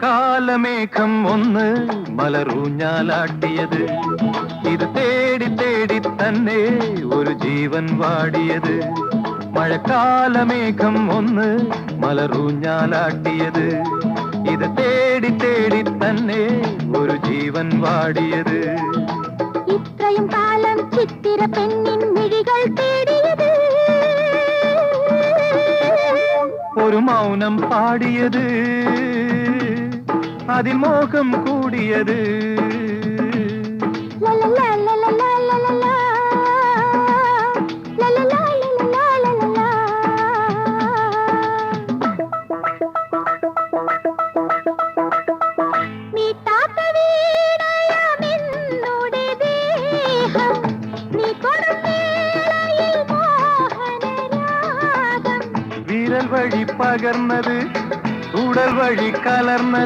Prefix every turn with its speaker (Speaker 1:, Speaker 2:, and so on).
Speaker 1: മഴക്കാലമേഘം ഒന്ന് മലറൂഞ്ഞാലാട്ടിയത്, ഇത് തേടി തേടി തന്നെ ഒരു ജീവൻ വാടിയത്. മഴക്കാലമേഘം ഒന്ന് മലറൂഞ്ഞാലാട്ടിയത്, ഇത് തേടി തേടി തന്നെ ഒരു ജീവൻ വാടിയത്.
Speaker 2: ഇത്രയും കാലം ചിത്തിര പെണ്ണിൻ മിഴികൾ തേടിയത്,
Speaker 1: ഒരു മൗനം പാടിയത്, അതിൽ മോഹം കൂടിയത്.
Speaker 2: ലലലാ ലലലാ ലലലാ, ലലലാ ലലലാ ലലലാ. മീട്ടാത്ത വീണയമെന്നുടെ ദേഹം, നീ കൊടുമേളയിൽ മോഹനരാഗം.
Speaker 1: വിരൽ വഴി പകർന്നത്, ഉടൽ വഴി കലർന്നത്.